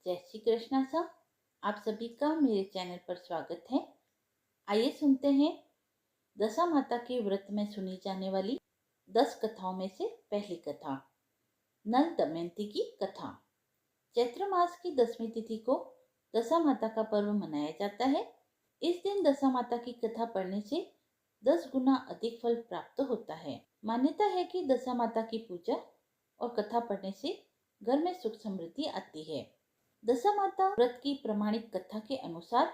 जय श्री कृष्णा साहब। आप सभी का मेरे चैनल पर स्वागत है। आइए सुनते हैं दशा माता के व्रत में सुनी जाने वाली 10 कथाओं में से पहली कथा, नल दमयंती की कथा। चैत्र मास की 10वीं तिथि को दशा माता का पर्व मनाया जाता है। इस दिन दशा माता की कथा पढ़ने से 10 गुना अधिक फल प्राप्त होता है। मान्यता है कि दशा माता की पूजा और कथा पढ़ने से घर में सुख समृद्धि आती है। दशा माता व्रत की प्रमाणिक कथा के अनुसार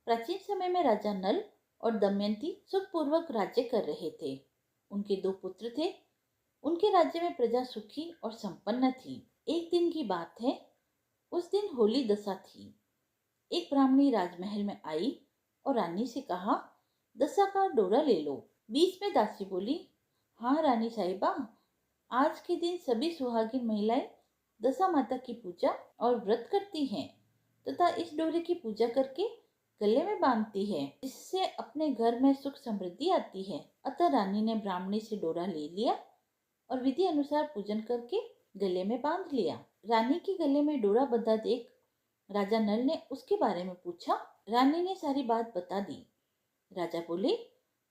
प्राचीन समय में राजा नल और दमयंती सुखपूर्वक राज्य कर रहे थे। उनके 2 पुत्र थे। उनके राज्य में प्रजा सुखी और संपन्न थी। एक दिन की बात है, उस दिन होली दशा थी। एक ब्राह्मणी राजमहल में आई और रानी से कहा, दशा का डोरा ले लो। बीच में दासी बोली, हाँ रानी साहिबा, आज के दिन सभी सुहागिन महिलाएं दशा माता की पूजा और व्रत करती हैं तथा इस डोरे की पूजा करके गले में बांधती है, जिससे अपने घर में सुख समृद्धि आती है। अतः रानी ने ब्राह्मणी से डोरा ले लिया और विधि अनुसार पूजन करके गले में बांध लिया। रानी के गले में डोरा बंधा देख राजा नल ने उसके बारे में पूछा। रानी ने सारी बात बता दी। राजा बोले,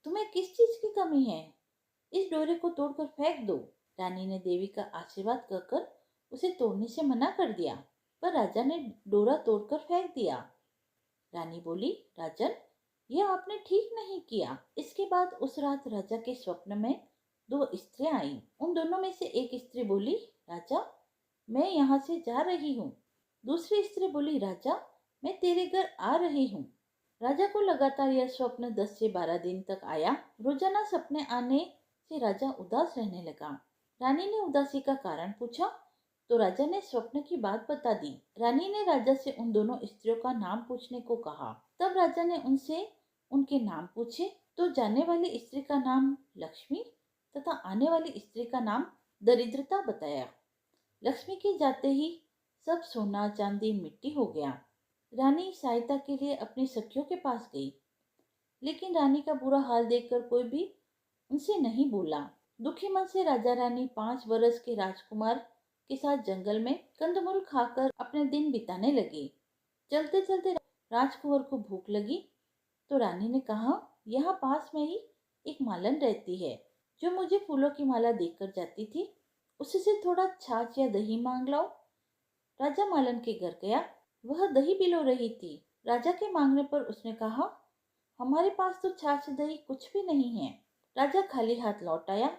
तुम्हें किस चीज की कमी है? इस डोरे को तोड़कर फेंक दो। रानी ने देवी का आशीर्वाद कहकर उसे तोड़ने से मना कर दिया, पर राजा ने डोरा तोड़कर फेंक दिया। रानी बोली, राजन, यह आपने ठीक नहीं किया। इसके बाद उस रात राजा के स्वप्न में 2 स्त्रियां आईं। उन दोनों में से एक स्त्री बोली, राजा, मैं यहाँ से जा रही हूँ। दूसरी स्त्री बोली, राजा, मैं तेरे घर आ रही हूँ। राजा को लगातार यह स्वप्न 10 से 12 दिन तक आया। रोजाना सपने आने से राजा उदास रहने लगा। रानी ने उदासी का कारण पूछा तो राजा ने स्वप्न की बात बता दी। रानी ने राजा से उन दोनों स्त्रियों का नाम पूछने को कहा। तब राजा ने उनसे उनके नाम पूछे तो जाने वाली स्त्री का नाम लक्ष्मी तथा आने वाली स्त्री का नाम दरिद्रता बताया। लक्ष्मी के जाते ही सब सोना चांदी मिट्टी हो गया। रानी सहायता के लिए अपनी सखियों के पास गई, लेकिन रानी का बुरा हाल देखकर कोई भी उनसे नहीं बोला। दुखी मन से राजा रानी 5 वर्ष के राजकुमार के साथ जंगल में कंदमूल खाकर अपने दिन बिताने लगे। चलते चलते राजकुंवर को भूख लगी तो रानी ने कहा, यहाँ पास में ही एक मालन रहती है जो मुझे फूलों की माला देकर जाती थी, उससे थोड़ा छाछ या दही मांग लाओ। राजा मालन के घर गया। वह दही पिलो रही थी। राजा के मांगने पर उसने कहा, हमारे पास तो छाछ दही कुछ भी नहीं है। राजा खाली हाथ लौट आया।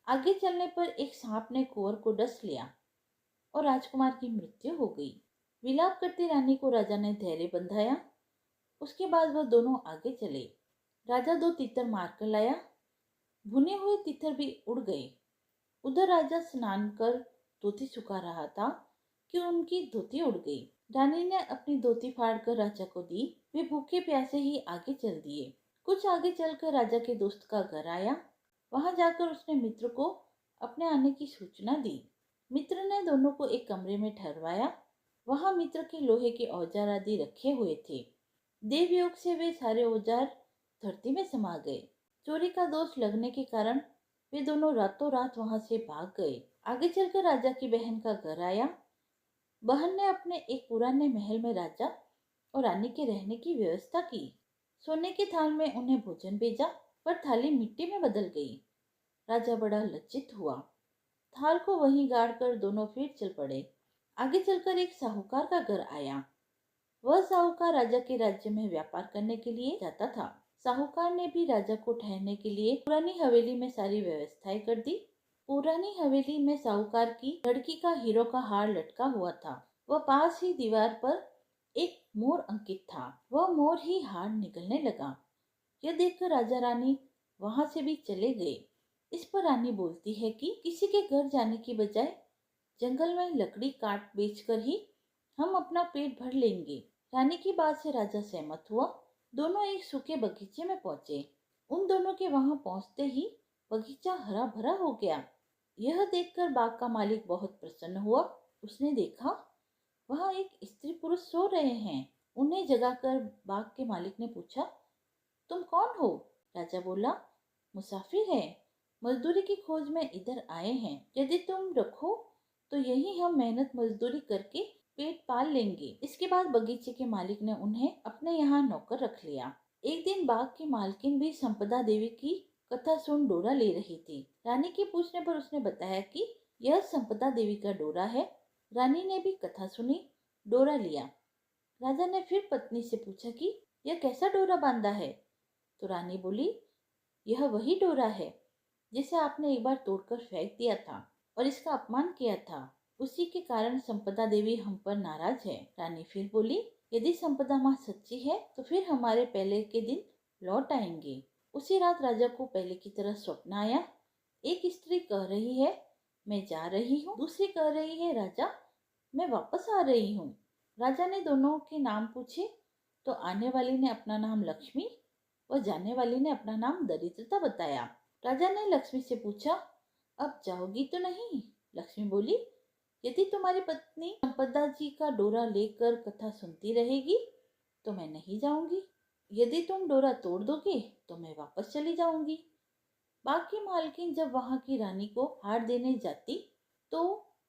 आगे चलने पर एक सांप ने कुंवर को डस लिया और राजकुमार की मृत्यु हो गई। विलाप करती रानी को राजा ने धैर्य बंधाया। उसके बाद वह दोनों आगे चले। राजा 2 तीतर मारकर लाया। भुने हुए तीतर भी उड़ गए। उधर राजा स्नान कर धोती सुखा रहा था कि उनकी धोती उड़ गई। रानी ने अपनी धोती फाड़कर राजा को दी। वे भूखे प्यासे ही आगे चल दिए। कुछ आगे चलकर राजा के दोस्त का घर आया। वहां जाकर उसने मित्र को अपने आने की सूचना दी। मित्र ने दोनों को एक कमरे में ठहरवाया। वहां मित्र के लोहे के औजार आदि रखे हुए थे। देवयोग से वे सारे औजार धरती में समा गए। चोरी का दोष लगने के कारण वे दोनों रातों रात वहां से भाग गए। आगे चलकर राजा की बहन का घर आया। बहन ने अपने एक पुराने महल में राजा और रानी के रहने की व्यवस्था की। सोने के थाल में उन्हें भोजन भेजा, पर थाली मिट्टी में बदल गई। राजा बड़ा लज्जित हुआ। थाल को वहीं गाड़ कर दोनों फिर चल पड़े। आगे चलकर एक साहूकार का घर आया। वह साहूकार राजा के राज्य में व्यापार करने के लिए जाता था। साहूकार ने भी राजा को ठहरने के लिए पुरानी हवेली में सारी व्यवस्थाएं कर दी। पुरानी हवेली में साहूकार की लड़की का हीरो का हार लटका हुआ था। वह पास ही दीवार पर एक मोर अंकित था। वह मोर ही हार निकलने लगा। यह देखकर राजा रानी वहां से भी चले गए। इस पर रानी बोलती है कि किसी के घर जाने की बजाय जंगल में लकड़ी काट बेचकर ही हम अपना पेट भर लेंगे। रानी की बात से राजा सहमत हुआ। दोनों एक सूखे बगीचे में पहुंचे। उन दोनों के वहां पहुंचते ही बगीचा हरा भरा हो गया। यह देखकर बाग का मालिक बहुत प्रसन्न हुआ। उसने देखा वहां एक स्त्री पुरुष सो रहे हैं। उन्हें जगाकर बाग के मालिक ने पूछा, तुम कौन हो? राजा बोला, मुसाफिर है, मजदूरी की खोज में इधर आए हैं। यदि तुम रखो तो यही हम मेहनत मजदूरी करके पेट पाल लेंगे। इसके बाद बगीचे के मालिक ने उन्हें अपने यहाँ नौकर रख लिया। एक दिन बाग की मालकिन भी संपदा देवी की कथा सुन डोरा ले रही थी। रानी के पूछने पर उसने बताया कि यह संपदा देवी का डोरा है। रानी ने भी कथा सुनी, डोरा लिया। राजा ने फिर पत्नी से पूछा कि यह कैसा डोरा बांधा है? तो रानी बोली, यह वही डोरा है जिसे आपने एक बार तोड़कर फेंक दिया था और इसका अपमान किया था। उसी के कारण संपदा देवी हम पर नाराज है। रानी फिर बोली, यदि संपदा माँ सच्ची है तो फिर हमारे पहले के दिन लौट आएंगे। उसी रात राजा को पहले की तरह स्वप्न आया। एक स्त्री कह रही है, मैं जा रही हूँ। दूसरी कह रही है, राजा मैं वापस आ रही हूँ। राजा ने दोनों के नाम पूछे तो आने वाली ने अपना नाम लक्ष्मी और जाने वाली ने अपना नाम दरिद्रता बताया। राजा ने लक्ष्मी से पूछा, अब जाओगी तो नहीं? लक्ष्मी बोली, यदि तुम्हारी पत्नी संपदा जी का डोरा लेकर कथा सुनती रहेगी तो मैं नहीं जाऊंगी। यदि तुम डोरा तोड़ दोगे तो मैं वापस चली जाऊंगी। बाकी मालकिन जब वहां की रानी को हार देने जाती तो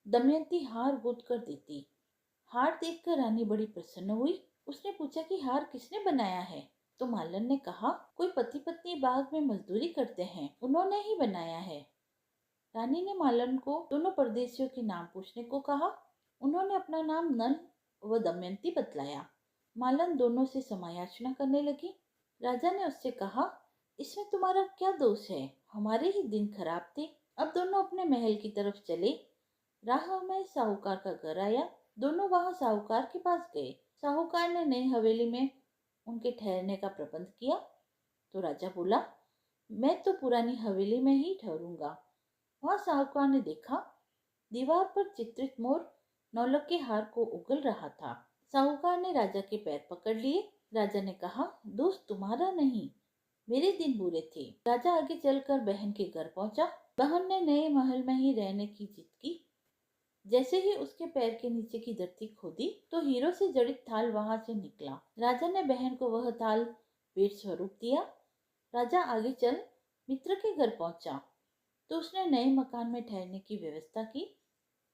दमयंती हार गूंथ कर देती। हार देखकर रानी बड़ी प्रसन्न हुई। उसने पूछा कि हार किसने बनाया है? तो मालन ने कहा, कोई पति पत्नी बाग में मजदूरी करते हैं, उन्होंने ही बनाया है। रानी ने मालन को दोनों परदेशियों के नाम पूछने को कहा। उन्होंने अपना नाम नल व दमयंती बतलाया। मालन दोनों से समायाचना करने लगी। राजा ने उससे कहा, इसमें तुम्हारा क्या दोष है? हमारे ही दिन खराब थे। अब दोनों अपने महल की तरफ चले। राह में साहूकार का घर आया। दोनों वहां साहूकार के पास गए। साहूकार ने नई हवेली में उनके ठहरने का प्रबंध किया। तो राजा बोला, मैं तो पुरानी हवेली में ही ठहरूंगा। वहां साहूकार ने देखा, दीवार पर चित्रित मोर नौलख के हार को उगल रहा था। साहूकार ने राजा के पैर पकड़ लिए। राजा ने कहा, दोस्त तुम्हारा नहीं, मेरे दिन बुरे थे। राजा आगे चलकर बहन के घर पहुंचा। बहन ने नए महल में ही रहने की जिद की। जैसे ही उसके पैर के नीचे की धरती खोदी तो हीरो से जड़ित थाल वहां से निकला। राजा ने बहन को वह थाल भेंट स्वरूप दिया। राजा आगे चल मित्र के घर पहुंचा तो उसने नए मकान में ठहरने की व्यवस्था की,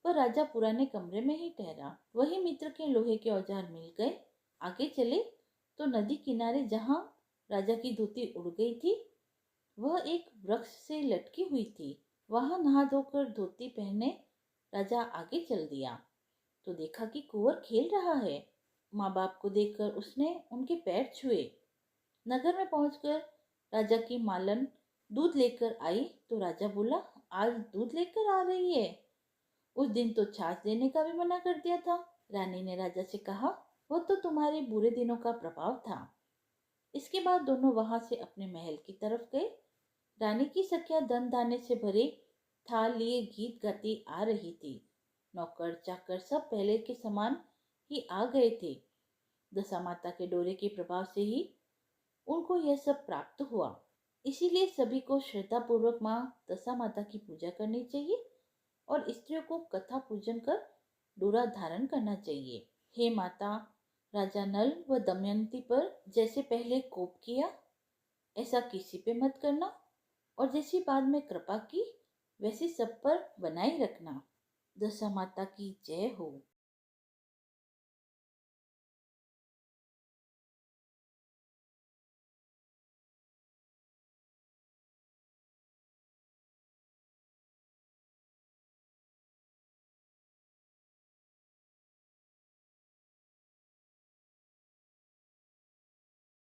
पर राजा पुराने कमरे में ही ठहरा। वही मित्र के लोहे के औजार मिल गए। आगे चले तो नदी किनारे जहाँ राजा की धोती उड़ गई थी वह एक वृक्ष से लटकी हुई थी। वहां नहा धोकर धोती पहने राजा आगे चल दिया तो देखा कि कुंवर खेल रहा है। माँ बाप को देखकर उसने उनके पैर छुए। नगर में पहुंचकर राजा की मालन दूध लेकर आई तो राजा बोला, आज दूध लेकर आ रही है? उस दिन तो छाछ देने का भी मना कर दिया था। रानी ने राजा से कहा, वो तो तुम्हारे बुरे दिनों का प्रभाव था। इसके बाद दोनों वहां से अपने महल की तरफ गए। रानी की सखियां धन दाने से भरे थाल लिए गीत गाती आ रही थी। नौकर चाकर सब पहले के समान ही आ गए थे। दशा माता के डोरे के प्रभाव से ही उनको यह सब प्राप्त हुआ। इसीलिए सभी को श्रद्धा पूर्वक माँ दशा माता की पूजा करनी चाहिए और स्त्रियों को कथा पूजन कर डोरा धारण करना चाहिए। हे माता, राजा नल व दमयंती पर जैसे पहले कोप किया ऐसा किसी पे मत करना और जैसी बाद में कृपा की वैसे सब पर बनाए रखना। दशा माता की जय हो।